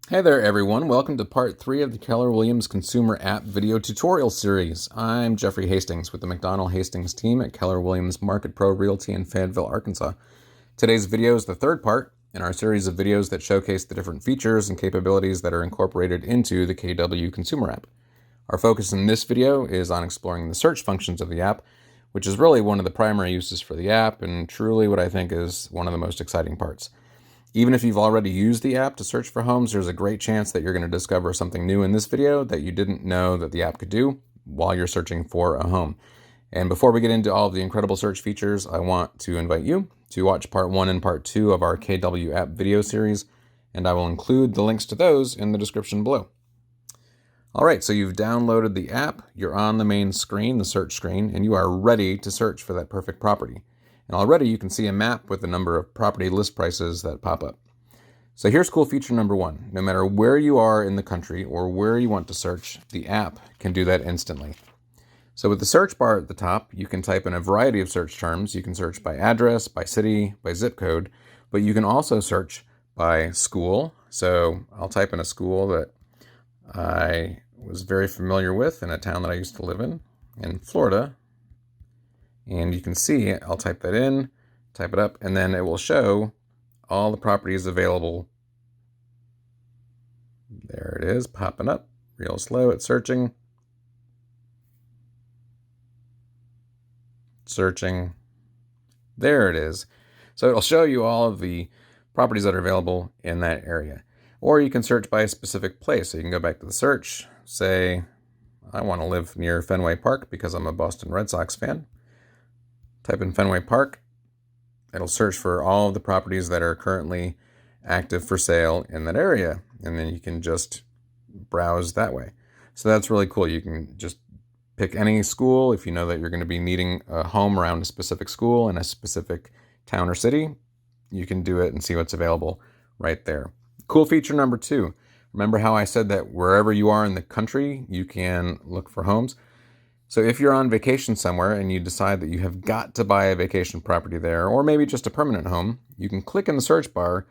Hey there everyone, welcome to part 3 of the Keller Williams Consumer App video tutorial series. I'm Jeffrey Hastings with the McDonald Hastings team at Keller Williams Market Pro Realty in Fayetteville, Arkansas. Today's video is the third part in our series of videos that showcase the different features and capabilities that are incorporated into the KW Consumer App. Our focus in this video is on exploring the search functions of the app, which is really one of the primary uses for the app and truly what I think is one of the most exciting parts. Even if you've already used the app to search for homes, there's a great chance that you're going to discover something new in this video that you didn't know that the app could do while you're searching for a home. And before we get into all of the incredible search features, I want to invite you to watch part 1 and part 2 of our KW app video series, and I will include the links to those in the description below. All right, so you've downloaded the app, you're on the main screen, the search screen, and you are ready to search for that perfect property. And already you can see a map with the number of property list prices that pop up. So here's cool feature number 1. No matter where you are in the country or where you want to search, the app can do that instantly. So with the search bar at the top, you can type in a variety of search terms. You can search by address, by city, by zip code, but you can also search by school. So I'll type in a school that I was very familiar with in a town that I used to live in Florida. And you can see, I'll type that in, type it up, and then it will show all the properties available. There it is, popping up, real slow, it's searching. Searching. There it is. So it'll show you all of the properties that are available in that area. Or you can search by a specific place. So you can go back to the search, say, I want to live near Fenway Park because I'm a Boston Red Sox fan. Type in Fenway Park. It'll search for all of the properties that are currently active for sale in that area. And then you can just browse that way. So that's really cool. You can just pick any school. If you know that you're going to be needing a home around a specific school in a specific town or city, you can do it and see what's available right there. Cool feature number 2. Remember how I said that wherever you are in the country, you can look for homes? So if you're on vacation somewhere and you decide that you have got to buy a vacation property there, or maybe just a permanent home, you can click in the search bar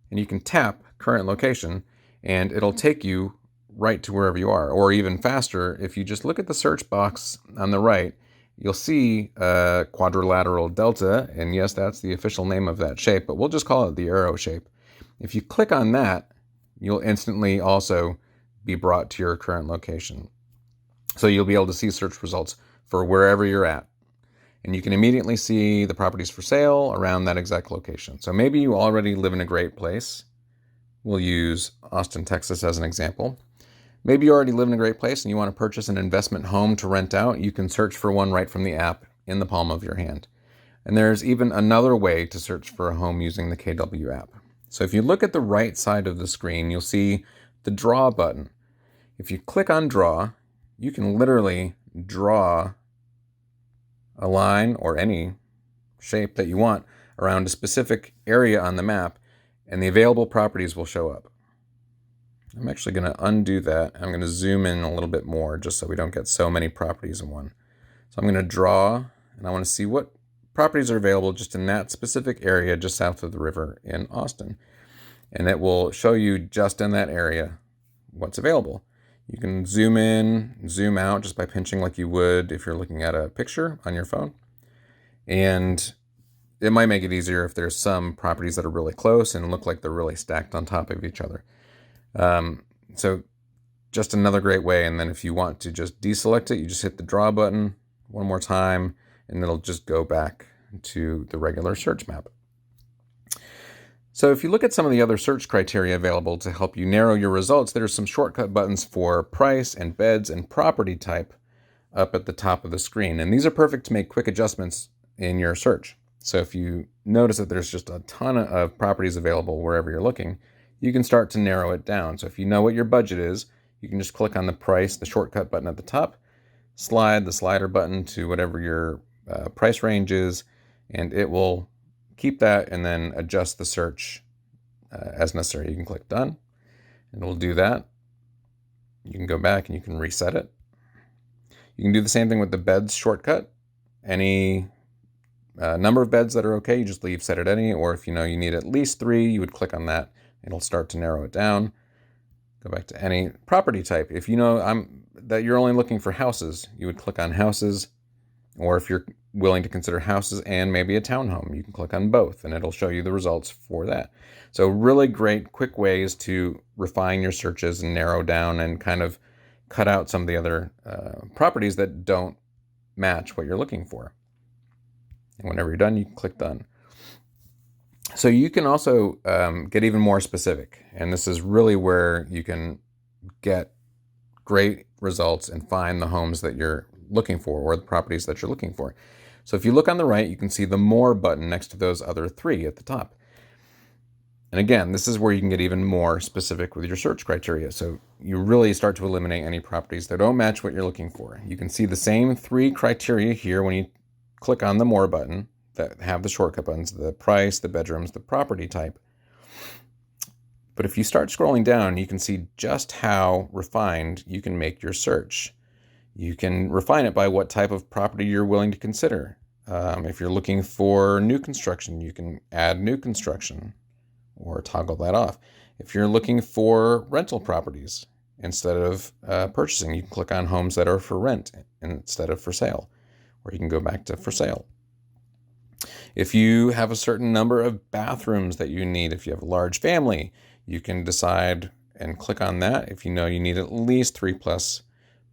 and you can tap current location and it'll take you right to wherever you are. Or even faster, if you just look at the search box on the right, you'll see a quadrilateral delta, and yes, that's the official name of that shape, but we'll just call it the arrow shape. If you click on that, you'll instantly also be brought to your current location. So you'll be able to see search results for wherever you're at. And you can immediately see the properties for sale around that exact location. So maybe you already live in a great place. We'll use Austin, Texas as an example. Maybe you already live in a great place and you want to purchase an investment home to rent out. You can search for one right from the app in the palm of your hand. And there's even another way to search for a home using the KW app. So if you look at the right side of the screen, you'll see the draw button. If you click on draw, you can literally draw a line or any shape that you want around a specific area on the map, and the available properties will show up. I'm actually going to undo that. I'm going to zoom in a little bit more just so we don't get so many properties in one. So I'm going to draw, and I want to see what properties are available just in that specific area just south of the river in Austin. And it will show you just in that area what's available. You can zoom in, zoom out just by pinching like you would if you're looking at a picture on your phone. And it might make it easier if there's some properties that are really close and look like they're really stacked on top of each other. So just another great way. And then if you want to just deselect it, you just hit the draw button one more time and it'll just go back to the regular search map. So if you look at some of the other search criteria available to help you narrow your results, there's some shortcut buttons for price and beds and property type up at the top of the screen. And these are perfect to make quick adjustments in your search. So if you notice that there's just a ton of properties available wherever you're looking, you can start to narrow it down. So if you know what your budget is, you can just click on the price, the shortcut button at the top, slide the slider button to whatever your price range is, and it will keep that and then adjust the search as necessary. You can click done and it'll do that. You can go back and you can reset it. You can do the same thing with the beds shortcut. Any number of beds that are okay, you just leave set at any, or if you know you need at least 3, you would click on that. It'll start to narrow it down. Go back to any property type. If you know that you're only looking for houses, you would click on houses. Or if you're willing to consider houses and maybe a townhome, you can click on both and it'll show you the results for that. So really great, quick ways to refine your searches and narrow down and kind of cut out some of the other properties that don't match what you're looking for. And whenever you're done, you can click done. So you can also get even more specific. And this is really where you can get great results and find the homes that you're looking for or the properties that you're looking for. So if you look on the right, you can see the More button next to those other three at the top. And again, this is where you can get even more specific with your search criteria. So you really start to eliminate any properties that don't match what you're looking for. You can see the same three criteria here when you click on the More button that have the shortcut buttons, the price, the bedrooms, the property type. But if you start scrolling down, you can see just how refined you can make your search. You can refine it by what type of property you're willing to consider. If you're looking for new construction, you can add new construction or toggle that off. If you're looking for rental properties instead of purchasing, you can click on homes that are for rent instead of for sale, or you can go back to for sale. If you have a certain number of bathrooms that you need, if you have a large family, you can decide and click on that. If you know you need at least 3+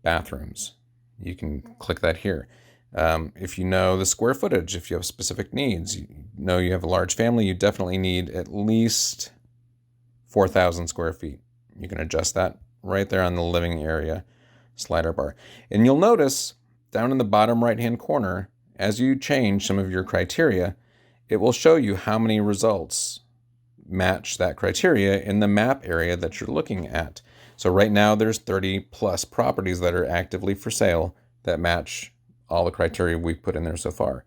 bathrooms, you can click that here. If you know the square footage, if you have specific needs, you know you have a large family, you definitely need at least 4,000 square feet. You can adjust that right there on the living area slider bar. And you'll notice down in the bottom right-hand corner, as you change some of your criteria, it will show you how many results match that criteria in the map area that you're looking at. So right now there's 30+ properties that are actively for sale that match all the criteria we've put in there so far.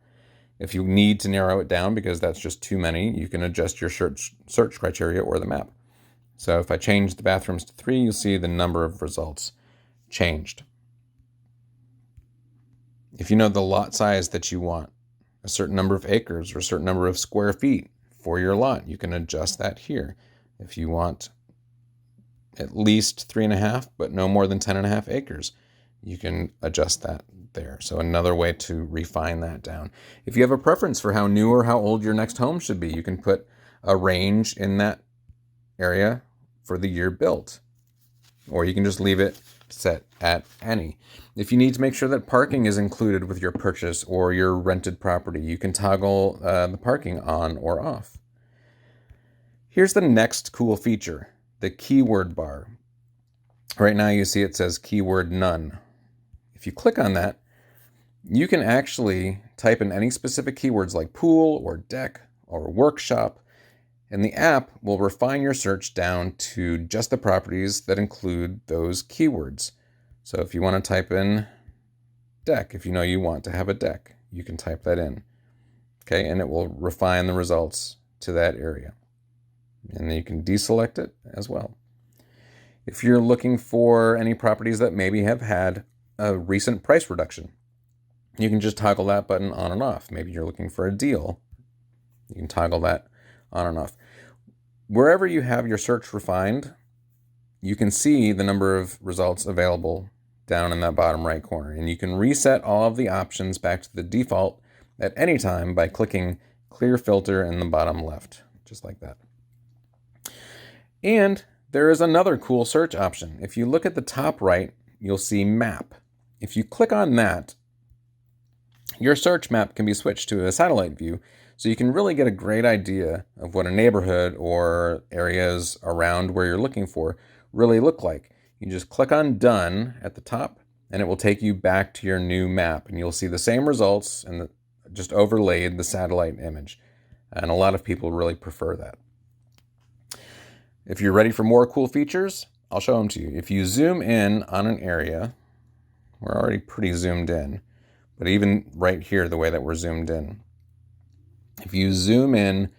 If you need to narrow it down because that's just too many, you can adjust your search criteria or the map. So if I change the bathrooms to 3, you'll see the number of results changed. If you know the lot size that you want, a certain number of acres or a certain number of square feet for your lot, you can adjust that here. If you want at least 3.5, but no more than 10.5 acres, you can adjust that there. So another way to refine that down. If you have a preference for how new or how old your next home should be, you can put a range in that area for the year built, or you can just leave it set at any. If you need to make sure that parking is included with your purchase or your rented property, you can toggle the parking on or off. Here's the next cool feature, the keyword bar. Right now you see it says keyword none. If you click on that, you can actually type in any specific keywords like pool or deck or workshop, and the app will refine your search down to just the properties that include those keywords. So if you want to type in deck, if you know you want to have a deck, you can type that in. Okay, and it will refine the results to that area. And then you can deselect it as well. If you're looking for any properties that maybe have had a recent price reduction, you can just toggle that button on and off. Maybe you're looking for a deal, you can toggle that on and off. Wherever you have your search refined, you can see the number of results available down in that bottom right corner. And you can reset all of the options back to the default at any time by clicking clear filter in the bottom left, just like that. And there is another cool search option. If you look at the top right, you'll see map. If you click on that, your search map can be switched to a satellite view, so you can really get a great idea of what a neighborhood or areas around where you're looking for really look like. You just click on done at the top and it will take you back to your new map, and you'll see the same results and just overlaid the satellite image. And a lot of people really prefer that. If you're ready for more cool features, I'll show them to you. If you zoom in on an area, we're already pretty zoomed in, but even right here, the way that we're zoomed in, if you zoom in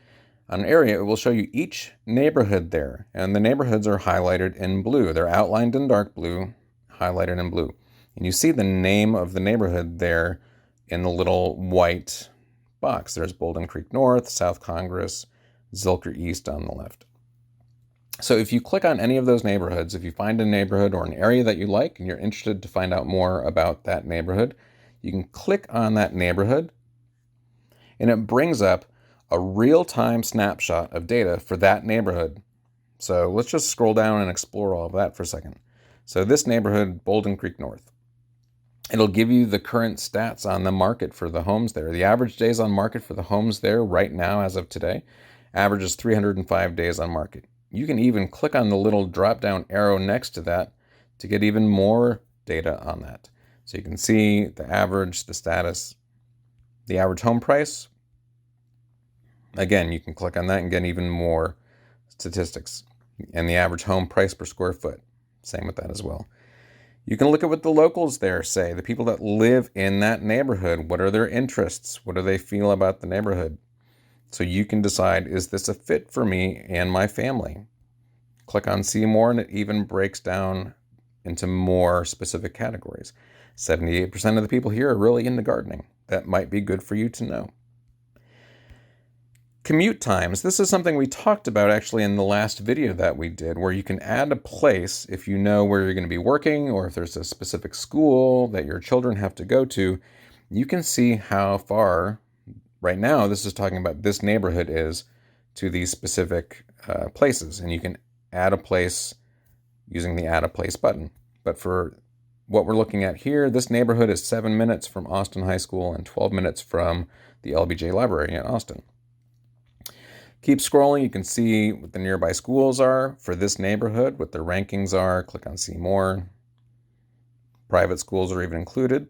on an area, it will show you each neighborhood there. And the neighborhoods are highlighted in blue. They're outlined in dark blue, highlighted in blue. And you see the name of the neighborhood there in the little white box. There's Bolden Creek North, South Congress, Zilker East on the left. So if you click on any of those neighborhoods, if you find a neighborhood or an area that you like and you're interested to find out more about that neighborhood, you can click on that neighborhood and it brings up a real-time snapshot of data for that neighborhood. So let's just scroll down and explore all of that for a second. So this neighborhood, Bolden Creek North, it'll give you the current stats on the market for the homes there. The average days on market for the homes there right now as of today averages 305 days on market. You can even click on the little drop-down arrow next to that to get even more data on that. So you can see the average, the status, the average home price. Again, you can click on that and get even more statistics. And the average home price per square foot. Same with that as well. You can look at what the locals there say, the people that live in that neighborhood. What are their interests? What do they feel about the neighborhood? So you can decide, is this a fit for me and my family? Click on See More and it even breaks down into more specific categories. 78% of the people here are really into gardening. That might be good for you to know. Commute times. This is something we talked about actually in the last video that we did, where you can add a place if you know where you're going to be working or if there's a specific school that your children have to go to. You can see how far, right now, this is talking about this neighborhood is to these specific places. And you can add a place using the Add a Place button. But for what we're looking at here, this neighborhood is 7 minutes from Austin High School and 12 minutes from the LBJ Library in Austin. Keep scrolling, you can see what the nearby schools are for this neighborhood, what their rankings are. Click on See More. Private schools are even included.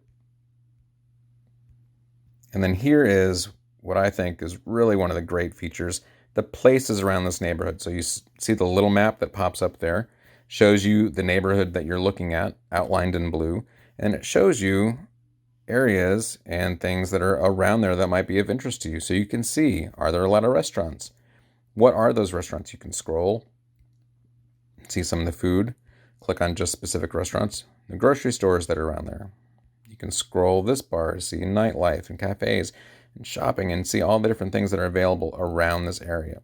And then here is what I think is really one of the great features, the places around this neighborhood. So you see the little map that pops up there, shows you the neighborhood that you're looking at, outlined in blue, and it shows you areas and things that are around there that might be of interest to you. So you can see, are there a lot of restaurants? What are those restaurants? You can scroll, see some of the food, click on just specific restaurants, the grocery stores that are around there. You can scroll this bar to see nightlife and cafes and shopping and see all the different things that are available around this area.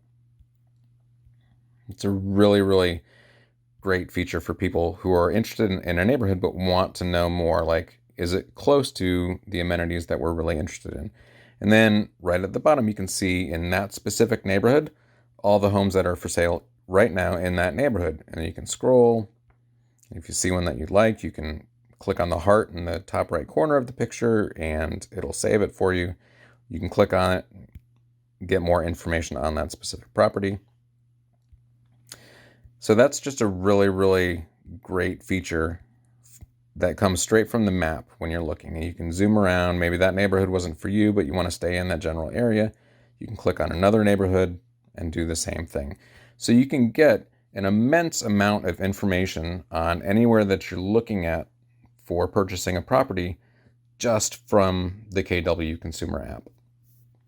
It's a really, really great feature for people who are interested in a neighborhood but want to know more, like, is it close to the amenities that we're really interested in? And then right at the bottom, you can see in that specific neighborhood, all the homes that are for sale right now in that neighborhood. And you can scroll. If you see one that you'd like, you can click on the heart in the top right corner of the picture and it'll save it for you. You can click on it, get more information on that specific property. So that's just a really, really great feature that comes straight from the map when you're looking. And you can zoom around. Maybe that neighborhood wasn't for you, but you want to stay in that general area. You can click on another neighborhood and do the same thing. So you can get an immense amount of information on anywhere that you're looking at for purchasing a property just from the KW Consumer App.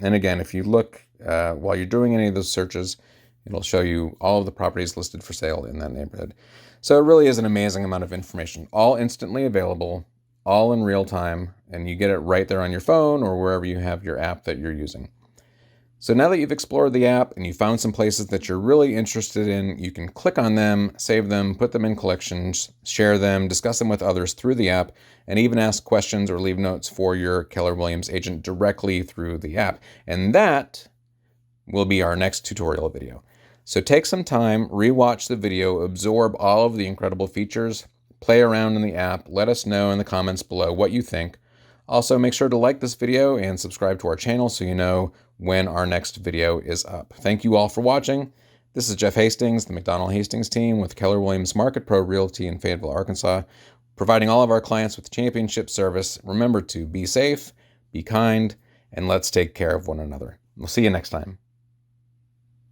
And again, if you look while you're doing any of those searches, it'll show you all of the properties listed for sale in that neighborhood. So it really is an amazing amount of information, all instantly available, all in real time, and you get it right there on your phone or wherever you have your app that you're using. So now that you've explored the app and you found some places that you're really interested in, you can click on them, save them, put them in collections, share them, discuss them with others through the app, and even ask questions or leave notes for your Keller Williams agent directly through the app. And that will be our next tutorial video. So take some time, rewatch the video, absorb all of the incredible features, play around in the app, let us know in the comments below what you think. Also, make sure to like this video and subscribe to our channel so you know when our next video is up. Thank you all for watching. This is Jeff Hastings, the McDonald Hastings team with Keller Williams Market Pro Realty in Fayetteville, Arkansas, providing all of our clients with championship service. Remember to be safe, be kind, and let's take care of one another. We'll see you next time.